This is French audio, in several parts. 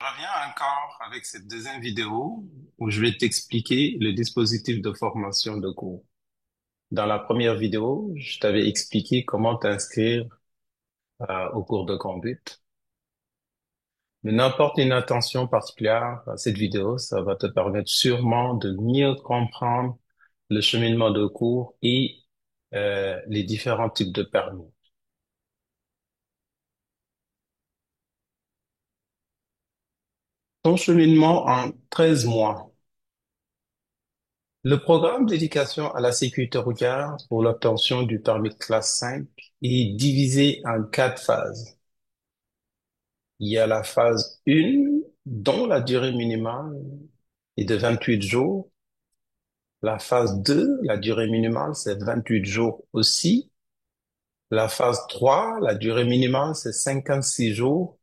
Je reviens encore avec cette deuxième vidéo où je vais t'expliquer le dispositif de formation de cours. Dans la première vidéo, je t'avais expliqué comment t'inscrire au cours de conduite. Mais n'importe une attention particulière à cette vidéo, ça va te permettre sûrement de mieux comprendre le cheminement de cours et les différents types de permis. Ton cheminement en 13 mois. Le programme d'éducation à la sécurité routière pour l'obtention du permis de classe 5 est divisé en quatre phases. Il y a la phase 1, dont la durée minimale est de 28 jours. La phase 2, la durée minimale, c'est 28 jours aussi. La phase 3, la durée minimale, c'est 56 jours.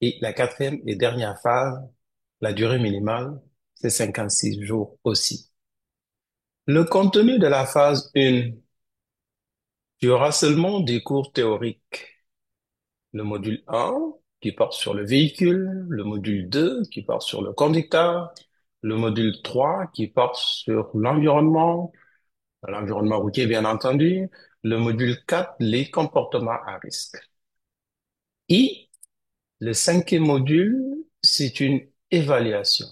Et la quatrième et dernière phase, la durée minimale, c'est 56 jours aussi. Le contenu de la phase 1, tu auras seulement des cours théoriques. Le module 1 qui porte sur le véhicule, le module 2 qui porte sur le conducteur, le module 3 qui porte sur l'environnement routier bien entendu, le module 4 les comportements à risque. Et le cinquième module, c'est une évaluation.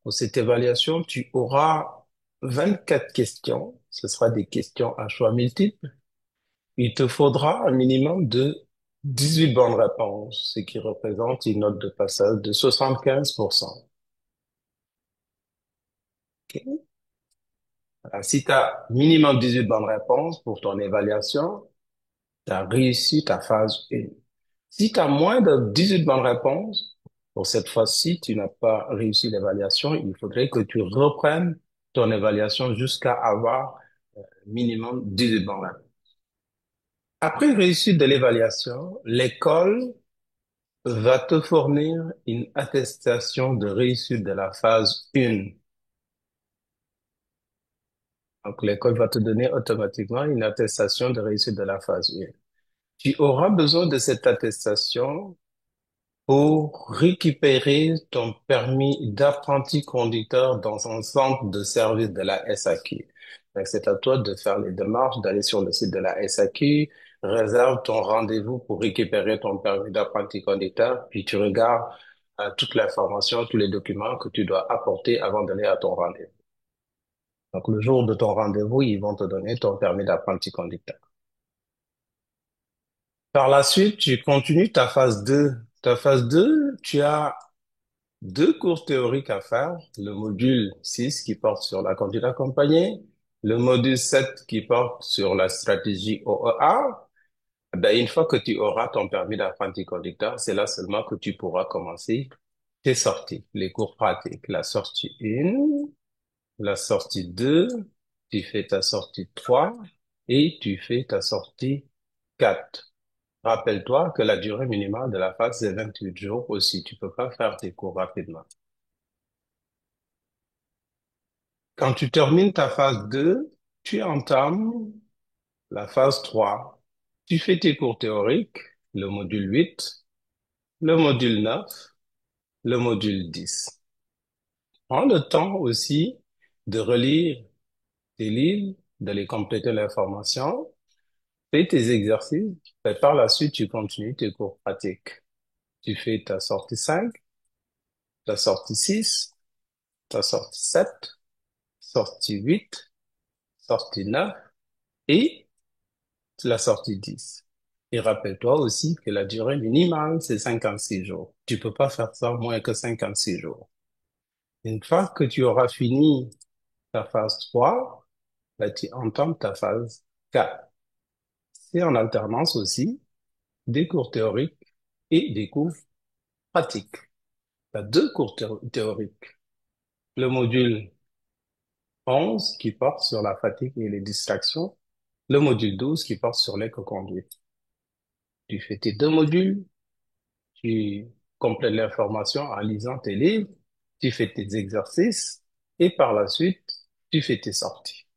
Pour cette évaluation, tu auras 24 questions. Ce sera des questions à choix multiples. Il te faudra un minimum de 18 bonnes réponses, ce qui représente une note de passage de 75%. Ok. Alors, si tu as minimum 18 bonnes réponses pour ton évaluation, tu as réussi ta phase 1. Si tu as moins de 18 bonnes réponses, pour cette fois-ci, tu n'as pas réussi l'évaluation, il faudrait que tu reprennes ton évaluation jusqu'à avoir minimum 18 bonnes réponses. Après réussite de l'évaluation, l'école va te fournir une attestation de réussite de la phase 1. Donc, l'école va te donner automatiquement une attestation de réussite de la phase 1. Tu auras besoin de cette attestation pour récupérer ton permis d'apprenti conducteur dans un centre de service de la SAQ. Donc, c'est à toi de faire les démarches, d'aller sur le site de la SAQ, réserve ton rendez-vous pour récupérer ton permis d'apprenti conducteur, puis tu regardes toute l'information, tous les documents que tu dois apporter avant d'aller à ton rendez-vous. Donc, le jour de ton rendez-vous, ils vont te donner ton permis d'apprenti conducteur. Par la suite, tu continues ta phase 2. Ta phase 2, tu as deux cours théoriques à faire. Le module 6 qui porte sur la conduite accompagnée, le module 7 qui porte sur la stratégie OEA. Ben, une fois que tu auras ton permis d'apprenti conducteur, c'est là seulement que tu pourras commencer tes sorties, les cours pratiques. La sortie 1, la sortie 2, tu fais ta sortie 3 et tu fais ta sortie 4. Rappelle-toi que la durée minimale de la phase, c'est 28 jours aussi. Tu peux pas faire tes cours rapidement. Quand tu termines ta phase 2, tu entames la phase 3. Tu fais tes cours théoriques, le module 8, le module 9, le module 10. Prends le temps aussi de relire tes livres, de les compléter l'information, fais tes exercices, et par la suite, tu continues tes cours pratiques. Tu fais ta sortie 5, ta sortie 6, ta sortie 7, sortie 8, sortie 9 et la sortie 10. Et rappelle-toi aussi que la durée minimale, c'est 56 jours. Tu peux pas faire ça moins que 56 jours. Une fois que tu auras fini ta phase 3, là, tu entames ta phase 4. C'est en alternance aussi des cours théoriques et des cours pratiques. Tu as deux cours théoriques. Le module 11 qui porte sur la fatigue et les distractions. Le module 12 qui porte sur l'éco-conduite. Tu fais tes deux modules, tu complètes l'information en lisant tes livres, tu fais tes exercices et par la suite, tu fais tes sorties.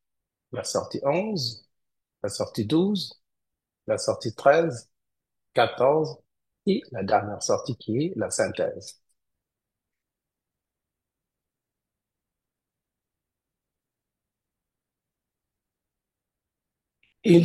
La sortie 11, la sortie 12, la sortie 13, 14 et la dernière sortie qui est la synthèse. Une